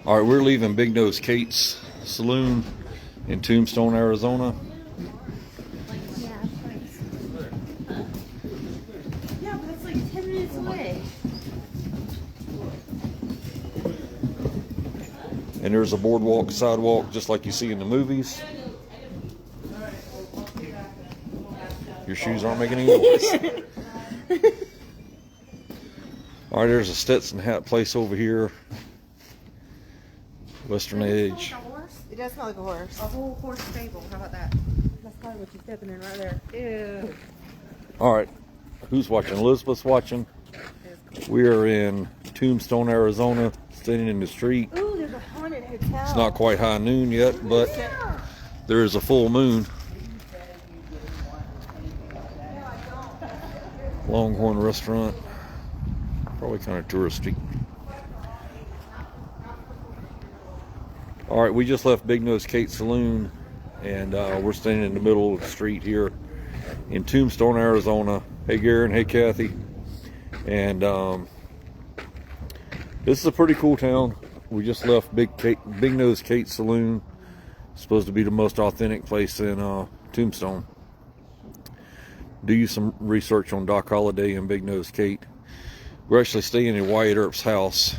All right, we're leaving Big Nose Kate's Saloon in Tombstone, Arizona. Yeah, but it's like 10 minutes away. And there's a boardwalk, sidewalk, just like you see in the movies. Your shoes aren't making any noise. All right, there's a Stetson hat place over here. Western Edge. It does smell like a horse. A whole horse stable. How about that? That's probably what you're stepping in right there. Ew. All right, who's watching? Elizabeth's watching. We are in Tombstone, Arizona, standing in the street. Ooh, there's a haunted hotel. It's not quite high noon yet, but there is a full moon. Longhorn Restaurant. Probably kind of touristy. All right, we just left Big Nose Kate's Saloon, and we're standing in the middle of the street here in Tombstone, Arizona. Hey, Garen. Hey, Kathy. And this is a pretty cool town. We just left Big Nose Kate's Saloon. It's supposed to be the most authentic place in Tombstone. Do you some research on Doc Holliday and Big Nose Kate. We're actually staying in Wyatt Earp's house.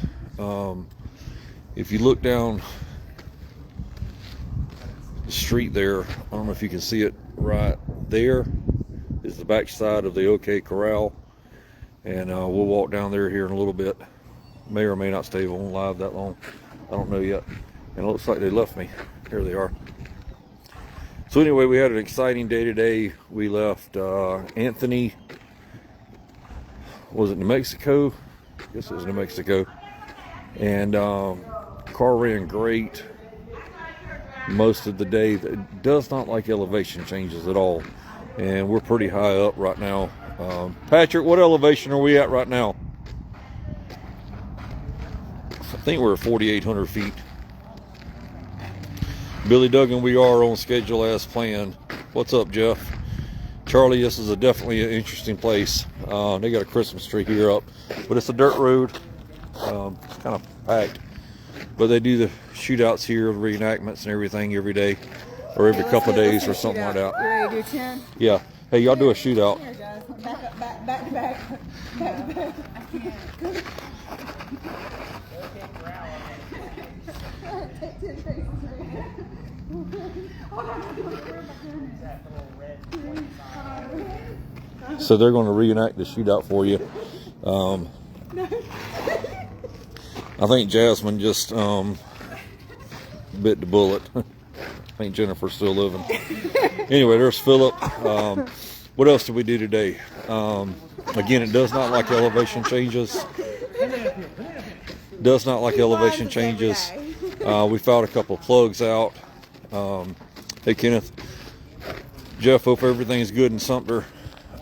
If you look down the street there, I don't know if you can see it, right there is the back side of the OK Corral, and we'll walk down there here in a little bit. May or may not stay on live that long, I don't know yet. And it looks like they left me. Here they are. So anyway, we had an exciting day today. We left Anthony, was it New Mexico? I guess it was New Mexico. And car ran great most of the day. It does not like elevation changes at all. And we're pretty high up right now. Patrick, what elevation are we at right now? I think we're at 4,800 feet. Billy Duggan, we are on schedule as planned. What's up, Jeff? Charlie, this is definitely an interesting place. They got a Christmas tree here up, but it's a dirt road. It's kind of packed. But they do the shootouts here, reenactments and everything every day, or every couple of days or something like that. You ready to do 10? Yeah. Hey, y'all do a shootout. Here, guys. Back up, back to back. Back to back. I can't. Take 10 paces. So they're going to reenact the shootout for you. I think Jasmine just bit the bullet. I think Jennifer's still living. Anyway, there's Philip. What else did we do today? Again, it does not like elevation changes. Does not like elevation changes. We found a couple of plugs out. Hey, Kenneth. Jeff, hope everything's good in Sumter.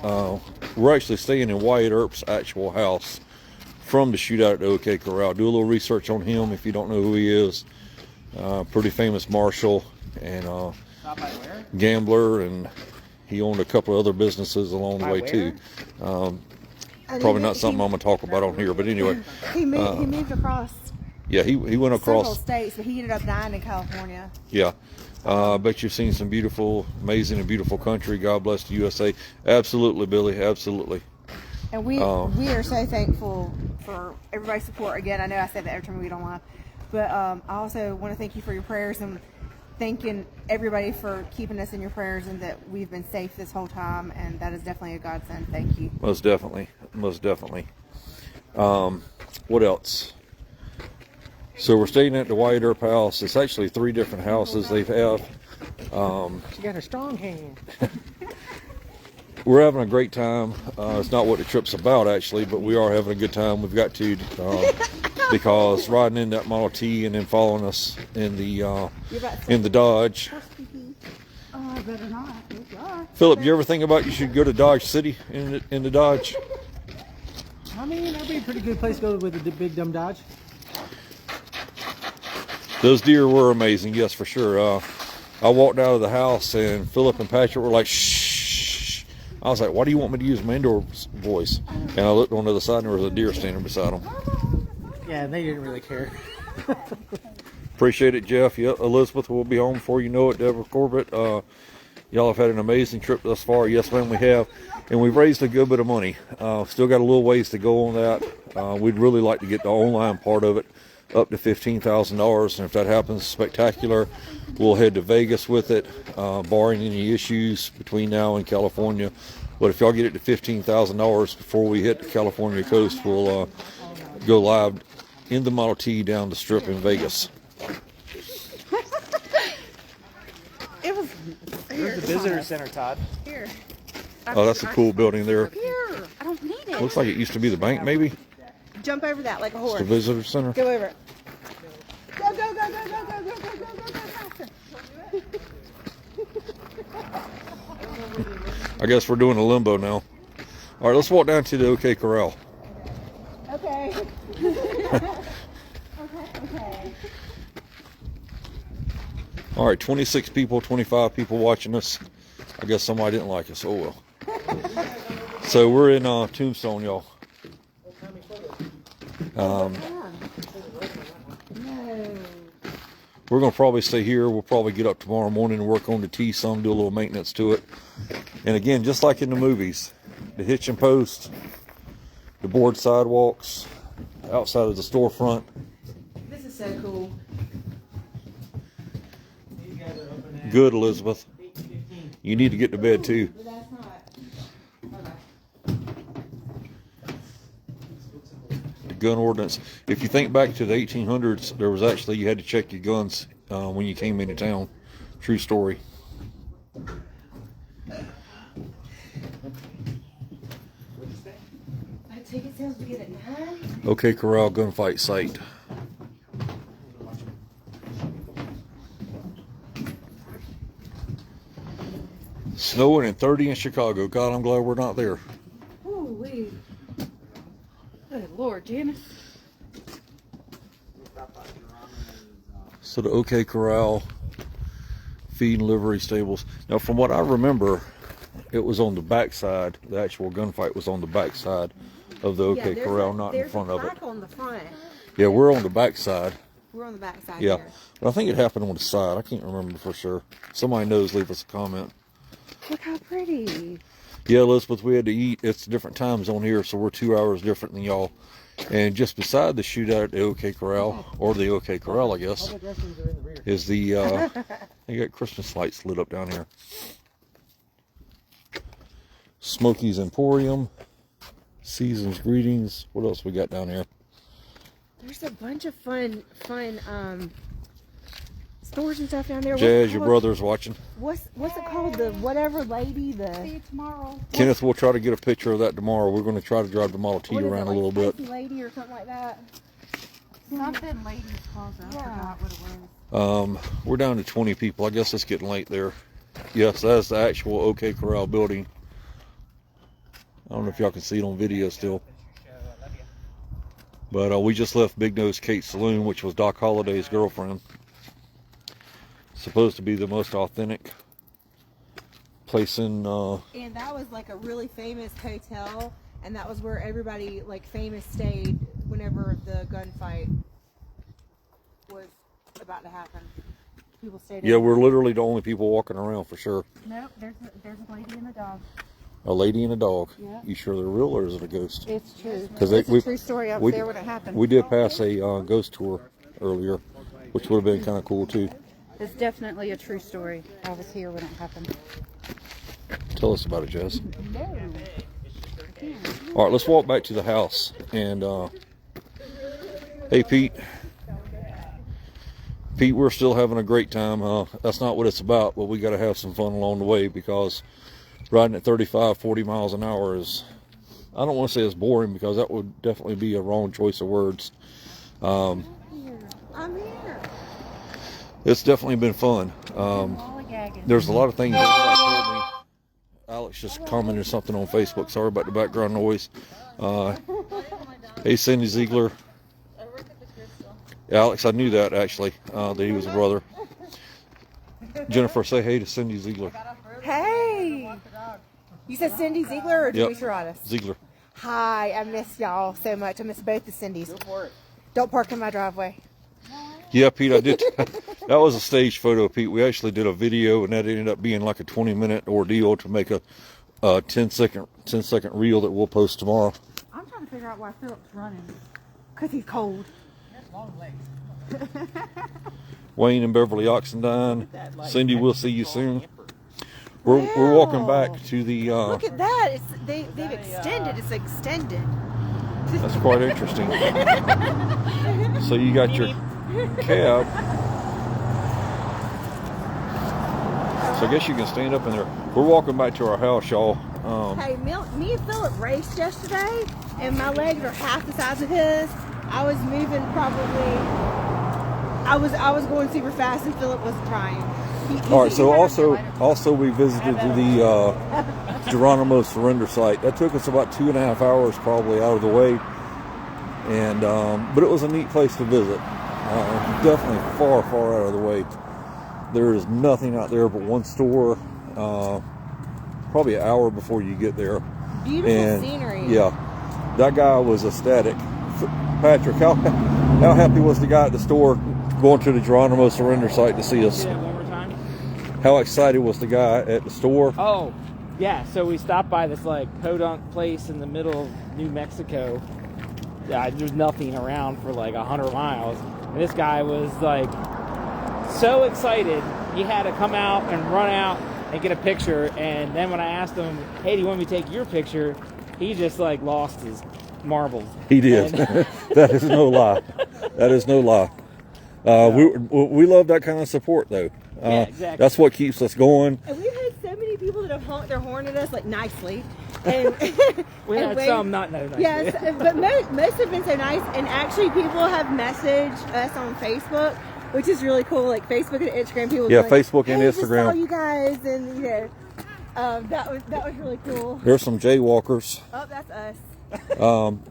We're actually staying in Wyatt Earp's actual house from the shootout at the OK Corral. Do a little research on him if you don't know who he is. Pretty famous marshal and gambler, and he owned a couple of other businesses along the way too. Probably not something I'm going to talk about on here, but anyway. He moved across. Yeah, he went across several states, but he ended up dying in California. Yeah. I bet you've seen some beautiful, amazing and beautiful country. God bless the USA. Absolutely, Billy. Absolutely. And we are so thankful for everybody's support. Again, I know I said that every time we get online, but I also want to thank you for your prayers and thanking everybody for keeping us in your prayers, and that we've been safe this whole time, and that is definitely a godsend. Thank you. Most definitely. Most definitely. What else? So we're staying at the Wyatt Earp House. It's actually 3 different houses they have. She got a strong hand. We're having a great time. It's not what the trip's about, actually, but we are having a good time. We've got to, because riding in that Model T and then following us in the Dodge. Oh, I better not. Philip, you ever think about you should go to Dodge City in the Dodge? I mean, that'd be a pretty good place to go with the big dumb Dodge. Those deer were amazing, yes, for sure. I walked out of the house and Philip and Patrick were like, shh. I was like, why do you want me to use my indoor voice? And I looked on the other side and there was a deer standing beside them. Yeah, they didn't really care. Appreciate it, Jeff. Yep, Elizabeth will be home before you know it. Deborah Corbett, y'all have had an amazing trip thus far. Yes, ma'am, we have. And we've raised a good bit of money. Still got a little ways to go on that. We'd really like to get the online part of it up to $15,000. And if that happens, spectacular. We'll head to Vegas with it, barring any issues between now and California. But if y'all get it to $15,000 before we hit the California coast, we'll go live in the Model T down the Strip in Vegas. Where's the visitor center, Todd? Here. Oh, that's a cool building there. Here. I don't need it. Looks like it used to be the bank, maybe. Jump over that like a horse. It's the visitor center. Go over it. Go, go, go, go, go, go, go, go, go, go, faster. I guess we're doing a limbo now. All right, let's walk down to the OK Corral. Okay. Okay. All right, 26 people, 25 people watching us. I guess somebody didn't like us. Oh, well. So we're in Tombstone, y'all. We're going to probably stay here. We'll probably get up tomorrow morning and work on the T some, do a little maintenance to it. And again, just like in the movies, the hitch and post, the board sidewalks, outside of the storefront. This is so cool. Good, Elizabeth. You need to get to bed too. But that's not. The gun ordinance. If you think back to the 1800s, there was actually, you had to check your guns when you came into town. True story. Ticket sales begin at 9. OK Corral gunfight site. Snowing and 30 in Chicago. God, I'm glad we're not there. Ooh, wee. Good Lord, Janice. So the OK Corral feed and livery stables. Now, from what I remember, it was on the backside. The actual gunfight was on the backside of the OK Corral, not in front of it. There's a plaque on the front. Yeah, we're on the backside. We're on the backside. Yeah, here. but I think it happened on the side. I can't remember for sure. Somebody knows, leave us a comment. Look how pretty. Yeah, Elizabeth, we had to eat. It's a different time zone here, so we're 2 hours different than y'all. And just beside the shootout at the OK Corral, or the OK Corral, I guess, is the, you got Christmas lights lit up down here. Smokey's Emporium, Season's Greetings. What else we got down here? There's a bunch of fun stores and stuff down there. Jazz, your brother's watching. What's it called? The whatever lady. See you tomorrow. Kenneth, we'll try to get a picture of that tomorrow. We're going to try to drive the Model T around a little bit. Lady or something like that. Something ladies closet. I forgot what it was. We're down to 20 people. I guess it's getting late there. Yes, that's the actual OK Corral building. I don't know if y'all can see it on video still. But we just left Big Nose Kate's Saloon, which was Doc Holliday's girlfriend. Supposed to be the most authentic place in And that was like a really famous hotel, and that was where everybody like famous stayed whenever the gunfight was about to happen. People stayed. Yeah, we're literally the only people walking around for sure. Nope, there's a lady and a dog. A lady and a dog. Yeah. You sure they're real, or is it a ghost? It's true. 'Cause It's a true story up there when it happened. We did pass a ghost tour earlier, which would have been kind of cool too. It's definitely a true story. I was here when it happened. Tell us about it, Jess. No. All right, let's walk back to the house. And hey, Pete. Pete, we're still having a great time. That's not what it's about, but we got to have some fun along the way, because riding at 35, 40 miles an hour is, I don't want to say it's boring, because that would definitely be a wrong choice of words. I'm here. It's definitely been fun. There's a lot of things that told me. Alex just commented something on Facebook. Sorry about the background noise. Hey, Cindy Ziegler. Alex, I knew that actually, that he was a brother. Jennifer, say hey to Cindy Ziegler. Hey. You said Cindy Ziegler or Joey Yep. Taradas? Ziegler. Hi, I miss y'all so much. I miss both the Cindys. Don't park in my driveway. Yeah, Pete, I did. That was a stage photo, Pete. We actually did a video, and that ended up being like a 20-minute ordeal to make a 10-second reel that we'll post tomorrow. I'm trying to figure out why Philip's running. Because he's cold. Long legs. Wayne and Beverly Oxendine. Cindy, we'll see you soon. We're walking back to the... Look at that. They've extended. It's extended. That's quite interesting. So you got your cab. So I guess you can stand up in there. We're walking back to our house, y'all. Hey, me and Philip raced yesterday, and my legs are half the size of his. I was moving probably. I was going super fast, and Philip was trying. All right. So also we visited the Geronimo surrender site. That took us about 2.5 hours, probably out of the way. And but it was a neat place to visit. Definitely far out of the way. There is nothing out there but one store. Probably an hour before you get there. Beautiful scenery. Yeah, that guy was ecstatic. Patrick, how happy was the guy at the store going to the Geronimo surrender site to see us? Say it one more time. How excited was the guy at the store? Oh, yeah. So we stopped by this like podunk place in the middle of New Mexico. There's nothing around for like 100 miles. And this guy was like so excited, he had to come out and run out and get a picture. And then when I asked him, hey, do you want me to take your picture? He just like lost his marbles. He did. That is no lie. That is no lie. We love that kind of support, though. Yeah, exactly. That's what keeps us going. And we've had so many people that have honked their horn at us, like nicely. And we had some not no nice. Yes, but most have been so nice. And actually, people have messaged us on Facebook, which is really cool. Like Facebook and Instagram, people. Yeah, like, Facebook and hey, Instagram. Just saw you guys, and you know, that was really cool. There's some jaywalkers. Oh, that's us.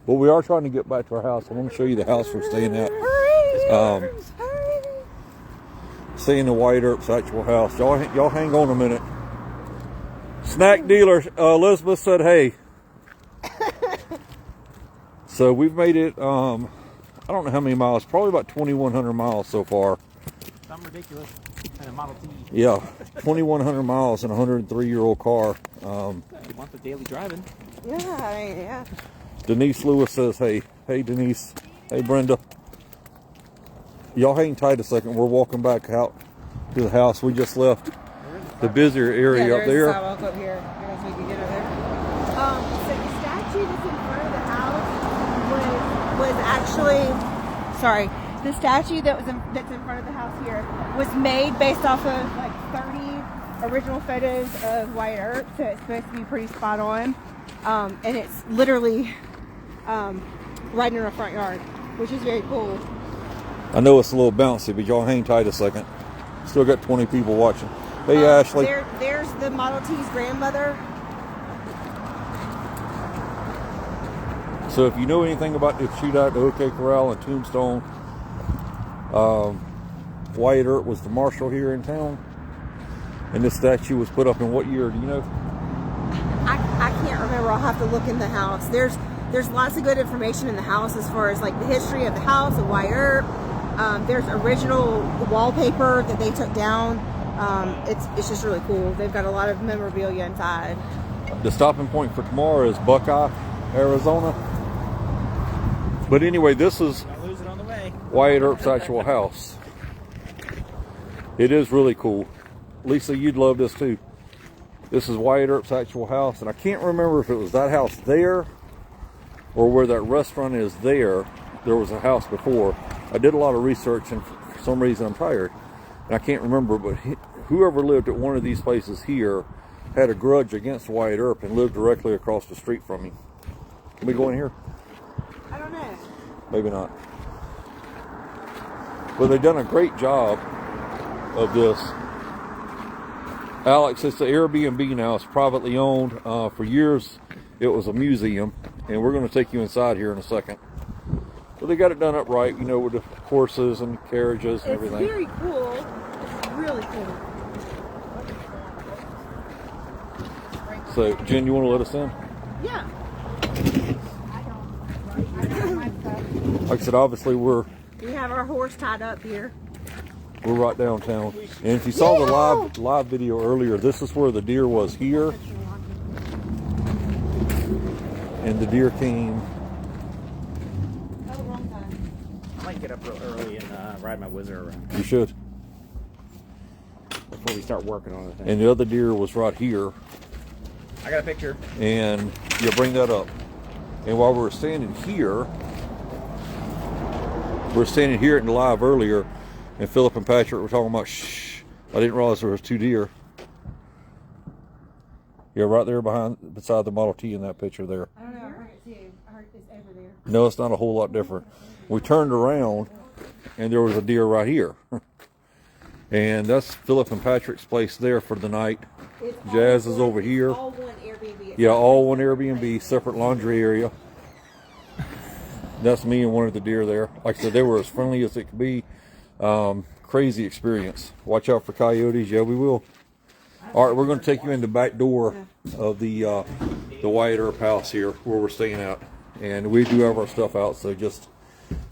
But we are trying to get back to our house. I want to show you the house we're staying at. Hurry! Staying in the Wyatt Earp's actual house. Y'all hang on a minute. Snack dealer Elizabeth said, "Hey." So we've made it. I don't know how many miles. Probably about 2,100 miles so far. Something ridiculous. And a Model T. Yeah, 2,100 miles in a 103-year-old car. You want the daily driving? Yeah, I mean, yeah. Denise Lewis says, "Hey, Denise. Hey, Brenda. Y'all hang tight a second. We're walking back out to the house. We just left the busier area up there." Yeah, there's a sidewalk up here. I guess we can get over there. So the statue that's in front of the house was actually, sorry, the statue that's in front of the house here was made based off of like 30 original photos of Wyatt Earp, so it's supposed to be pretty spot on. And it's literally right in our front yard, which is very cool. I know it's a little bouncy, but y'all hang tight a second. Still got 20 people watching. Hey, Ashley. There's the Model T's grandmother. So if you know anything about the shootout at OK Corral and Tombstone, Wyatt Earp was the marshal here in town. And this statue was put up in what year? Do you know? I can't remember. I'll have to look in the house. There's lots of good information in the house as far as like the history of the house of Wyatt Earp. There's original wallpaper that they took down. It's just really cool. They've got a lot of memorabilia inside. The stopping point for tomorrow is Buckeye, Arizona. But anyway, this is Lose it on the way. Wyatt Earp's actual house. It is really cool. Lisa, you'd love this too. This is Wyatt Earp's actual house, and I can't remember if it was that house there or where that restaurant is there. There was a house before. I did a lot of research, and for some reason I'm tired, and I can't remember, but whoever lived at one of these places here had a grudge against Wyatt Earp and lived directly across the street from him. Can we go in here? I don't know. Maybe not. But they've done a great job of this. Alex, it's the Airbnb now. It's privately owned. For years, it was a museum, and we're going to take you inside here in a second. But they got it done up right, you know, with the horses and carriages and everything. It's very cool. It's really cool. So, Jen, you want to let us in? Yeah. Like I said, obviously we're We have our horse tied up here. We're right downtown. And if you saw the live video earlier, this is where the deer was here. And the deer came. I might get up real early and ride my whizzer around You should. before we start working on the thing. And the other deer was right here. I got a picture. And you bring that up. And while we're standing here in the live earlier, and Philip and Patrick were talking about, shh, I didn't realize there was 2 deer. Yeah, right there beside the Model T in that picture there. I don't know. I heard it's you. I heard it's over there. No, it's not a whole lot different. We turned around, and there was a deer right here. And that's Philip and Patrick's place there for the night. Jazz is over here. All one Airbnb. Yeah, all one Airbnb, separate laundry area. That's me and one of the deer there. Like I said, they were as friendly as it could be. Crazy experience. Watch out for coyotes. Yeah, we will. All right, we're going to take you in the back door of the Wyatt Earp House here, where we're staying at. And we do have our stuff out, so just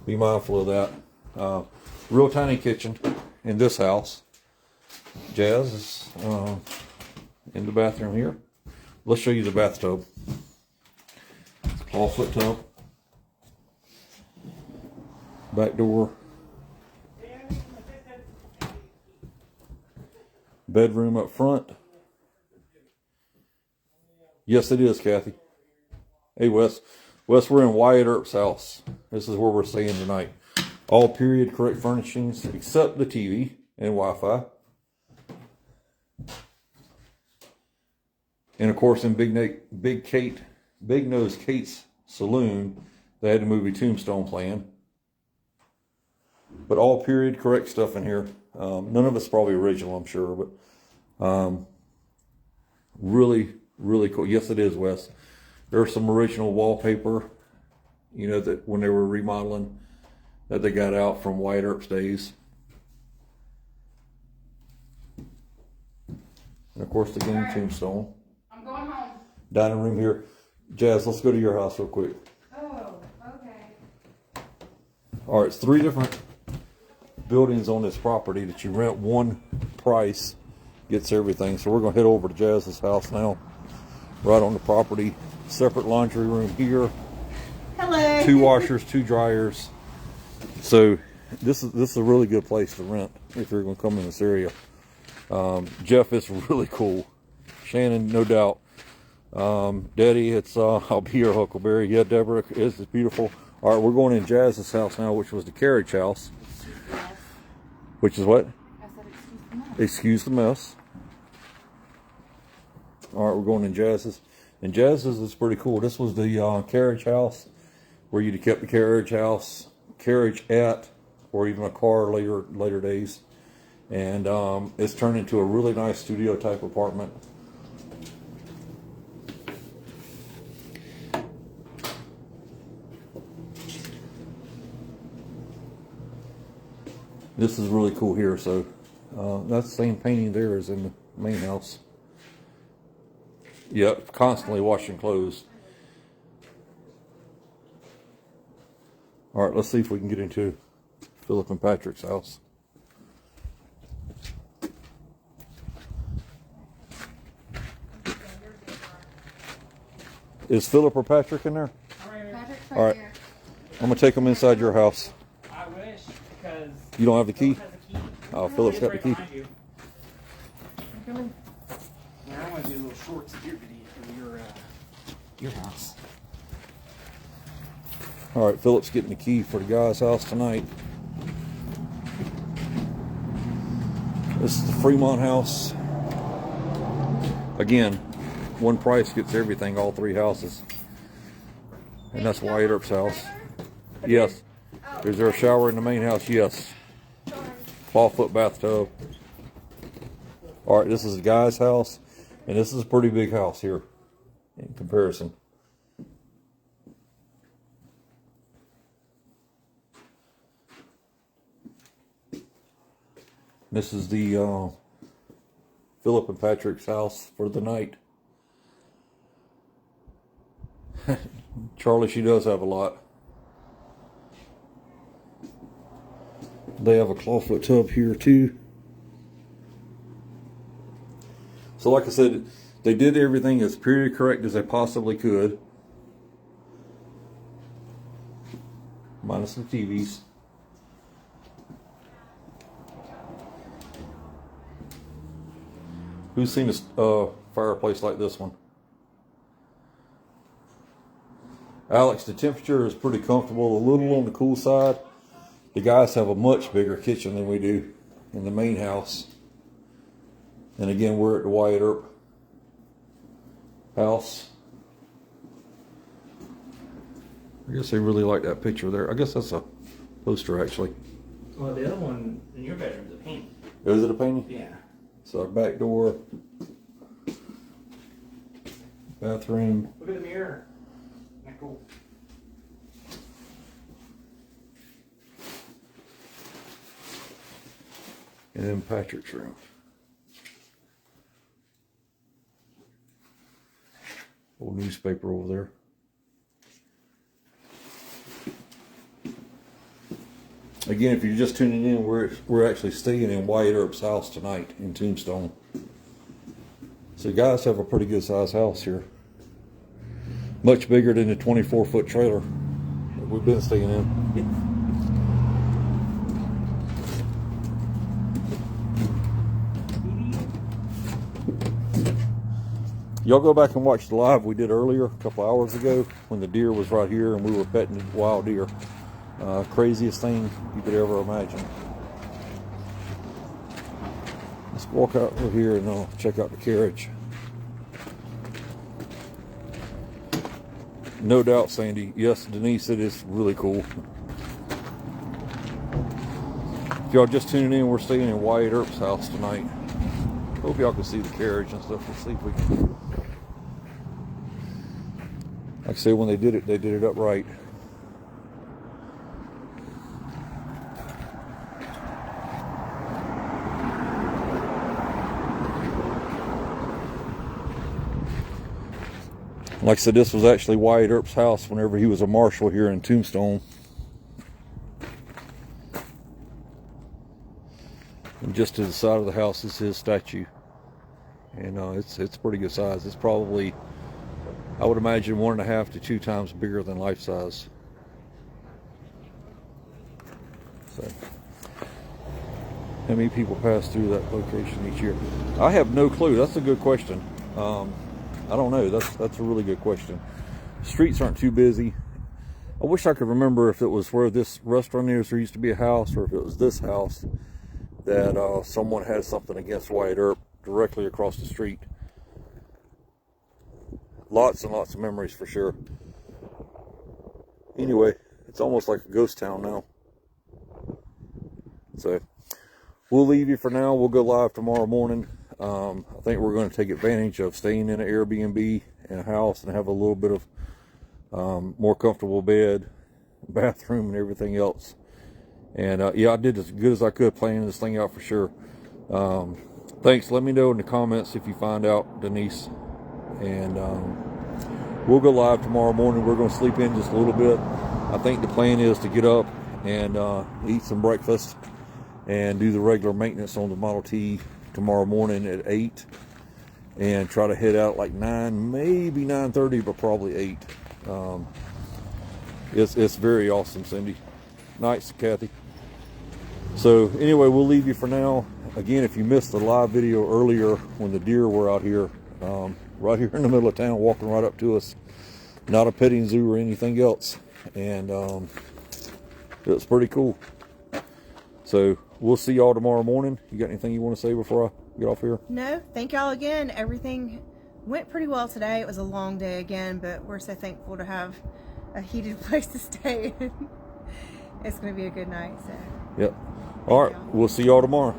be mindful of that. Real tiny kitchen in this house. Jazz is in the bathroom here. Let's show you the bathtub. All foot tub. Back door. Bedroom up front. Yes, it is, Kathy. Hey, Wes. Wes, we're in Wyatt Earp's house. This is where we're staying tonight. All period correct furnishings except the TV and Wi-Fi. And of course, in Big Nose Kate's saloon, they had the movie Tombstone playing. But all period correct stuff in here. None of it's probably original, I'm sure, but really, really cool. Yes, it is, Wes. There's some original wallpaper, you know, that when they were remodeling, that they got out from Wyatt Earp's days. And of course, the game Tombstone. I'm going home. Dining room here. Jazz, let's go to your house real quick. Oh, okay. All right, it's 3 different buildings on this property that you rent. One price gets everything. So we're going to head over to Jazz's house now. Right on the property. Separate laundry room here. Hello. 2 washers, 2 dryers. So this is a really good place to rent if you're going to come in this area. Jeff is really cool. Shannon, no doubt. Daddy, it's I'll be your Huckleberry. Yeah, Deborah, it's beautiful. All right, we're going in Jazz's house now, which was the carriage house. Which is what? I said excuse the mess. Excuse the mess. All right, we're going in Jazz's. And Jazz's is pretty cool. This was the carriage house where you'd have kept the carriage at, or even a car later days. And it's turned into a really nice studio type apartment. This is really cool here. So that's the same painting there as in the main house. Yep, constantly washing clothes. All right, let's see if we can get into Philip and Patrick's house. Is Philip or Patrick in there? Patrick's All right. there. I'm gonna take them inside your house. I wish, because You don't have the key? Philip has a key. Oh, Philip's got the key. Behind you. Yeah, I want to do a little shorts of your video of your house. All right, Philip's getting the key for the guy's house tonight. This is the Fremont house. Again, one price gets everything, all 3 houses. And that's Wyatt Earp's house. Yes. Is there a shower in the main house? Yes. 12-foot bathtub. All right, this is the guy's house. And this is a pretty big house here in comparison. This is the Philip and Patrick's house for the night. Charlie, she does have a lot. They have a clawfoot tub here too. So like I said, they did everything as period correct as they possibly could. Minus the TVs. Who's seen a fireplace like this one? Alex, the temperature is pretty comfortable, a little on the cool side. The guys have a much bigger kitchen than we do in the main house. And again, we're at the Wyatt Earp House. I guess they really like that picture there. I guess that's a poster actually. Well, the other one in your bedroom is a painting. Is it a painting? Yeah. So back door, bathroom. Look at the mirror. Isn't that cool? And then Patrick's room. Old newspaper over there. Again, if you're just tuning in, we're actually staying in Wyatt Earp's house tonight in Tombstone. So guys have a pretty good sized house here. Much bigger than the 24-foot trailer that we've been staying in. Y'all go back and watch the live we did earlier, a couple hours ago, when the deer was right here and we were petting the wild deer. Craziest thing you could ever imagine. Let's walk out over here and I'll check out the carriage. No doubt, Sandy. Yes, Denise, it is really cool. If y'all just tuning in, we're staying in Wyatt Earp's house tonight. Hope y'all can see the carriage and stuff. Let's see if we can. Like I said, when they did it upright. Like I said, this was actually Wyatt Earp's house whenever he was a marshal here in Tombstone. And just to the side of the house is his statue. And it's pretty good size. It's probably, I would imagine, 1.5 to 2 times bigger than life size. So, how many people pass through that location each year? I have no clue. That's a good question. I don't know. That's a really good question. Streets aren't too busy. I wish I could remember if it was where this restaurant is, there used to be a house, or if it was this house that someone had something against Wyatt Earp directly across the street. Lots and lots of memories for sure. Anyway, it's almost like a ghost town now. So we'll leave you for now. We'll go live tomorrow morning. I think we're going to take advantage of staying in an Airbnb in a house and have a little bit of more comfortable bed, bathroom, and everything else. And yeah, I did as good as I could planning this thing out for sure. Thanks. Let me know in the comments if you find out, Denise. And we'll go live tomorrow morning. We're going to sleep in just a little bit. I think the plan is to get up and eat some breakfast and do the regular maintenance on the Model T tomorrow morning at 8, and try to head out like 9, maybe 9:30, but probably 8. It's very awesome, Cindy. Nice, Kathy. So anyway, we'll leave you for now. Again, if you missed the live video earlier when the deer were out here, right here in the middle of town, walking right up to us, not a petting zoo or anything else, and it was pretty cool. So we'll see y'all tomorrow morning. You got anything you want to say before I get off here? No, thank y'all again. Everything went pretty well today. It was a long day again, but we're so thankful to have a heated place to stay in. It's going to be a good night. So. Yep. All right. We'll see y'all tomorrow.